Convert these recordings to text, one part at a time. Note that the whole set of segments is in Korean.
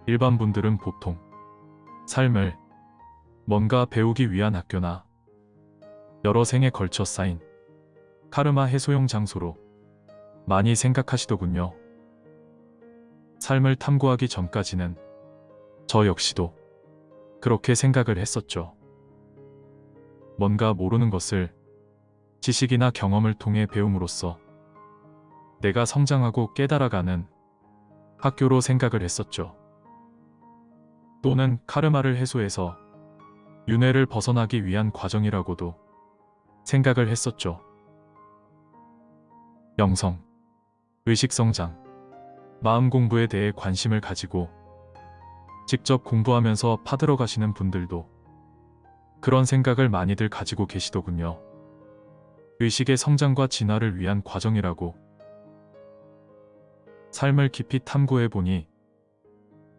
일반 분들은 보통 삶을 뭔가 배우기 위한 학교나 여러 생에 걸쳐 쌓인 카르마 해소용 장소로 많이 생각하시더군요. 삶을 탐구하기 전까지는 저 역시도 그렇게 생각을 했었죠. 뭔가 모르는 것을 지식이나 경험을 통해 배움으로써 내가 성장하고 깨달아가는 학교로 생각을 했었죠. 또는 카르마를 해소해서 윤회를 벗어나기 위한 과정이라고도 생각을 했었죠. 영성, 의식성장, 마음 공부에 대해 관심을 가지고 직접 공부하면서 파들어 가시는 분들도 그런 생각을 많이들 가지고 계시더군요. 의식의 성장과 진화를 위한 과정이라고. 삶을 깊이 탐구해 보니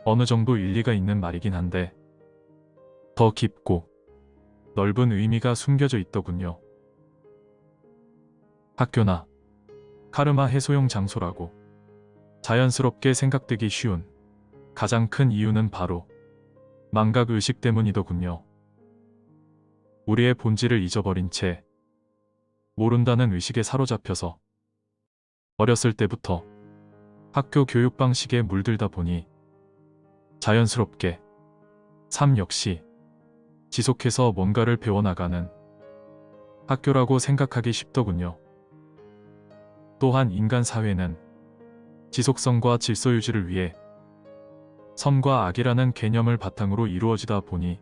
어느 정도 일리가 있는 말이긴 한데 더 깊고 넓은 의미가 숨겨져 있더군요. 학교나 카르마 해소용 장소라고 자연스럽게 생각되기 쉬운 가장 큰 이유는 바로 망각 의식 때문이더군요. 우리의 본질을 잊어버린 채 모른다는 의식에 사로잡혀서 어렸을 때부터 학교 교육 방식에 물들다 보니 자연스럽게 삶 역시 지속해서 뭔가를 배워나가는 학교라고 생각하기 쉽더군요. 또한 인간 사회는 지속성과 질서 유지를 위해 선과 악이라는 개념을 바탕으로 이루어지다 보니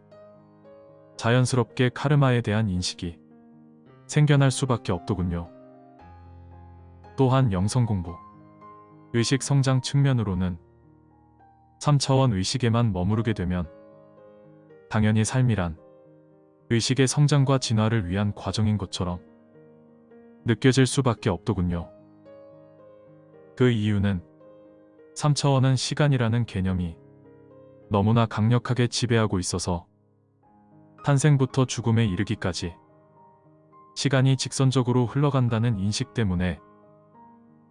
자연스럽게 카르마에 대한 인식이 생겨날 수밖에 없더군요. 또한 영성 공부, 의식 성장 측면으로는 3차원 의식에만 머무르게 되면 당연히 삶이란 의식의 성장과 진화를 위한 과정인 것처럼 느껴질 수밖에 없더군요. 그 이유는 3차원은 시간이라는 개념이 너무나 강력하게 지배하고 있어서 탄생부터 죽음에 이르기까지 시간이 직선적으로 흘러간다는 인식 때문에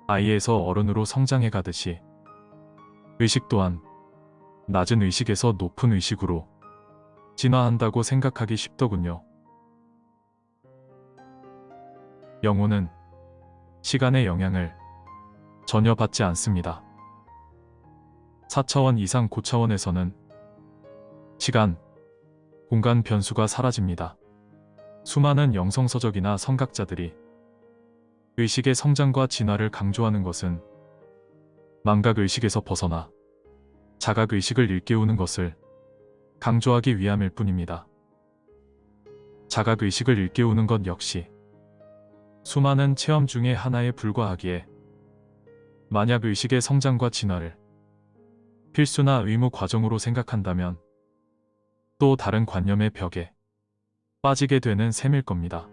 아이에서 어른으로 성장해 가듯이 의식 또한 낮은 의식에서 높은 의식으로 진화한다고 생각하기 쉽더군요. 영혼은 시간의 영향을 전혀 받지 않습니다. 4차원 이상 고차원에서는 시간, 공간 변수가 사라집니다. 수많은 영성서적이나 성각자들이 의식의 성장과 진화를 강조하는 것은 망각의식에서 벗어나 자각의식을 일깨우는 것을 강조하기 위함일 뿐입니다. 자각의식을 일깨우는 것 역시 수많은 체험 중에 하나에 불과하기에 만약 의식의 성장과 진화를 필수나 의무 과정으로 생각한다면 또 다른 관념의 벽에 빠지게 되는 셈일 겁니다.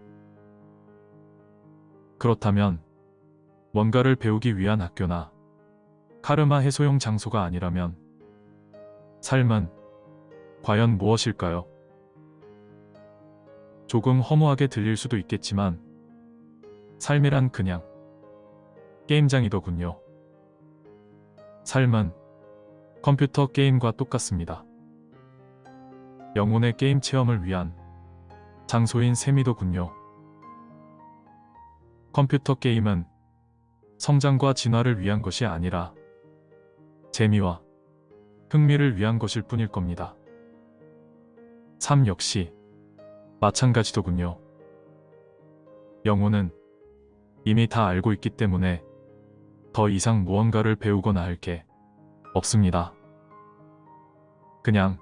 그렇다면 뭔가를 배우기 위한 학교나 카르마 해소용 장소가 아니라면 삶은 과연 무엇일까요? 조금 허무하게 들릴 수도 있겠지만 삶이란 그냥 게임장이더군요. 삶은 컴퓨터 게임과 똑같습니다. 영혼의 게임 체험을 위한 장소인 셈이더군요. 컴퓨터 게임은 성장과 진화를 위한 것이 아니라 재미와 흥미를 위한 것일 뿐일 겁니다. 삶 역시 마찬가지더군요. 영혼은 이미 다 알고 있기 때문에 더 이상 무언가를 배우거나 할 게 없습니다. 그냥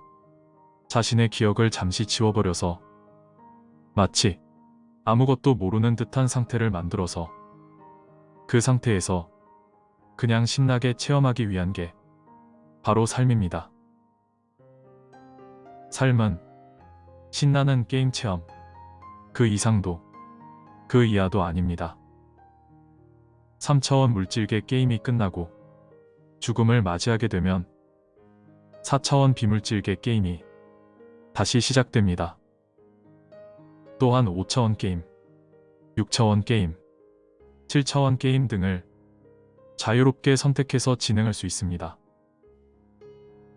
자신의 기억을 잠시 지워버려서 마치 아무것도 모르는 듯한 상태를 만들어서 그 상태에서 그냥 신나게 체험하기 위한 게 바로 삶입니다. 삶은 신나는 게임 체험. 그 이상도 그 이하도 아닙니다. 3차원 물질계 게임이 끝나고 죽음을 맞이하게 되면 4차원 비물질계 게임이 다시 시작됩니다. 또한 5차원 게임, 6차원 게임, 7차원 게임 등을 자유롭게 선택해서 진행할 수 있습니다.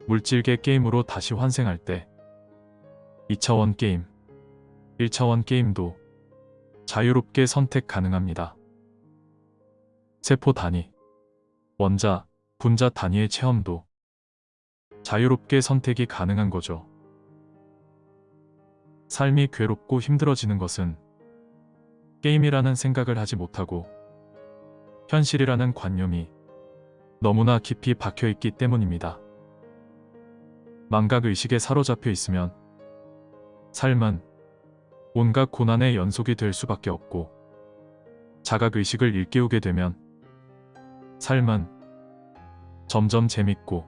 물질계 게임으로 다시 환생할 때 2차원 게임, 1차원 게임도 자유롭게 선택 가능합니다. 세포 단위, 원자, 분자 단위의 체험도 자유롭게 선택이 가능한 거죠. 삶이 괴롭고 힘들어지는 것은 게임이라는 생각을 하지 못하고 현실이라는 관념이 너무나 깊이 박혀있기 때문입니다. 망각의식에 사로잡혀 있으면 삶은 온갖 고난의 연속이 될 수밖에 없고, 자각의식을 일깨우게 되면 삶은 점점 재밌고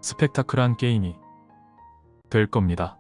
스펙타클한 게임이 될 겁니다.